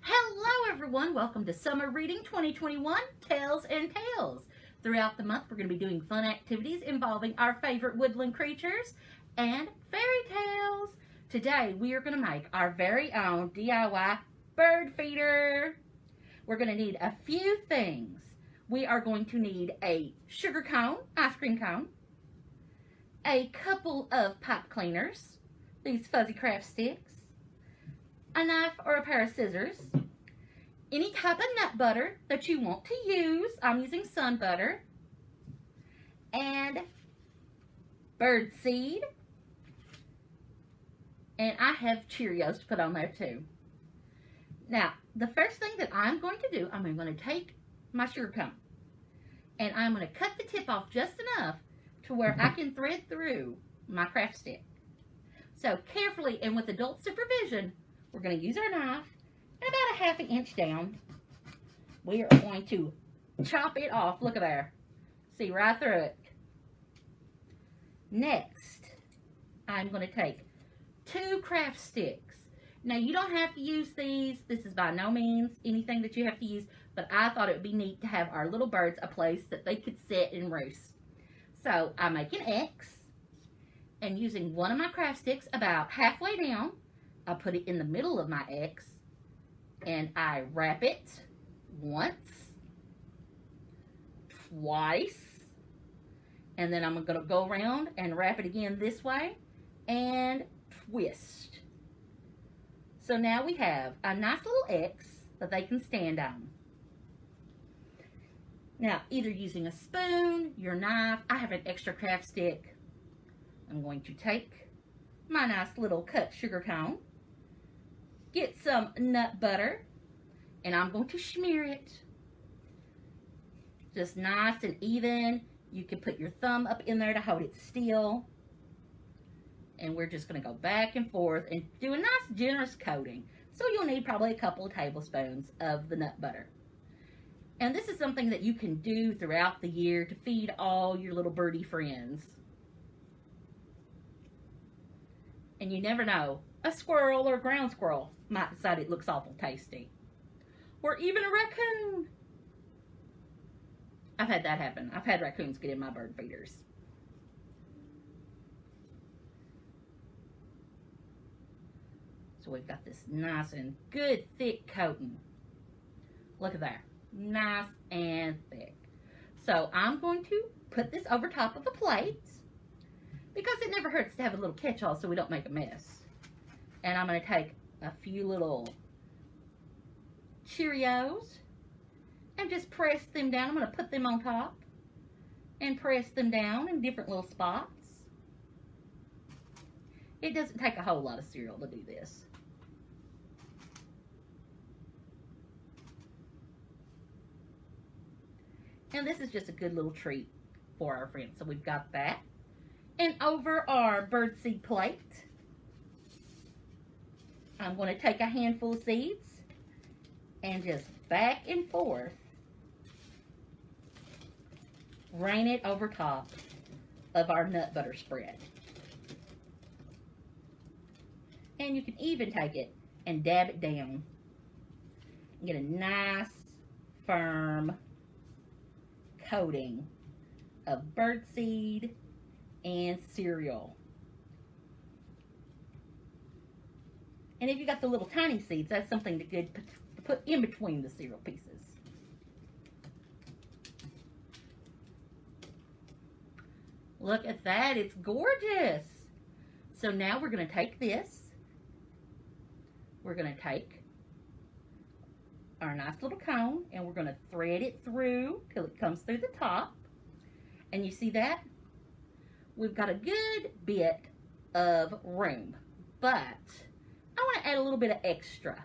Hello everyone, welcome to Summer Reading 2021, Tales and Tales. Throughout the month we're going to be doing fun activities involving our favorite woodland creatures and fairy tales. Today we are going to make our very own DIY bird feeder. We're going to need a few things. We are going to need a sugar cone, ice cream cone, a couple of pipe cleaners, these fuzzy craft sticks, a knife or a pair of scissors, any type of nut butter that you want to use. I'm using sun butter, and bird seed, and I have Cheerios to put on there too. Now, the first thing that I'm going to do, I'm going to take my sugar cone, and I'm going to cut the tip off just enough to where I can thread through my craft stick. So carefully and with adult supervision, we're going to use our knife, and about a half an inch down, we are going to chop it off. Look at there. See right through it. Next, I'm going to take 2 craft sticks. Now, you don't have to use these. This is by no means anything that you have to use, but I thought it would be neat to have our little birds a place that they could sit and roost. So, I make an X, and using one of my craft sticks about halfway down, I put it in the middle of my X, and I wrap it once, twice, and then I'm going to go around and wrap it again this way and twist. So now we have a nice little X that they can stand on. Now, either using a spoon, your knife, I have an extra craft stick. I'm going to take my nice little cut sugar cone, get some nut butter, and I'm going to smear it just nice and even. You can put your thumb up in there to hold it still. And we're just going to go back and forth and do a nice generous coating. So you'll need probably a couple of tablespoons of the nut butter. And this is something that you can do throughout the year to feed all your little birdie friends. And you never know, a squirrel or a ground squirrel might decide it looks awful tasty. Or even a raccoon. I've had that happen. I've had raccoons get in my bird feeders. So we've got this nice and good thick coating. Look at that. Nice and thick. So I'm going to put this over top of a plate, because it never hurts to have a little catch-all so we don't make a mess. And I'm going to take a few little Cheerios and just press them down. I'm going to put them on top and press them down in different little spots. It doesn't take a whole lot of cereal to do this. And this is just a good little treat for our friends. So we've got that. And over our birdseed plate, I'm going to take a handful of seeds and just back and forth rain it over top of our nut butter spread. And you can even take it and dab it down and get a nice, firm coating of birdseed and cereal. And if you got the little tiny seeds, that's something good to put in between the cereal pieces. Look at that, it's gorgeous. So now we're going to take this. We're going to take our nice little cone and we're going to thread it through till it comes through the top. And you see that? We've got a good bit of room, but I want to add a little bit of extra.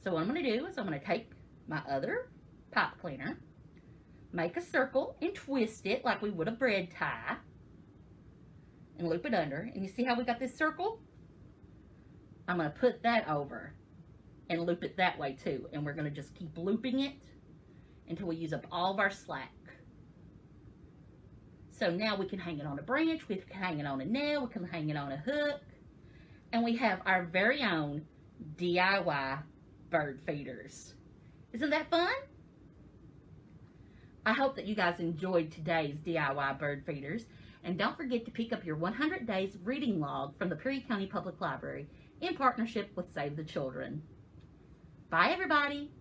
So what I'm going to do is I'm going to take my other pipe cleaner, make a circle and twist it like we would a bread tie, and loop it under. And you see how we got this circle? I'm going to put that over and loop it that way too. And we're going to just keep looping it until we use up all of our slack. So now we can hang it on a branch, we can hang it on a nail, we can hang it on a hook, and we have our very own DIY bird feeders. Isn't that fun? I hope that you guys enjoyed today's DIY bird feeders. And don't forget to pick up your 100 Days reading log from the Perry County Public Library in partnership with Save the Children. Bye, everybody.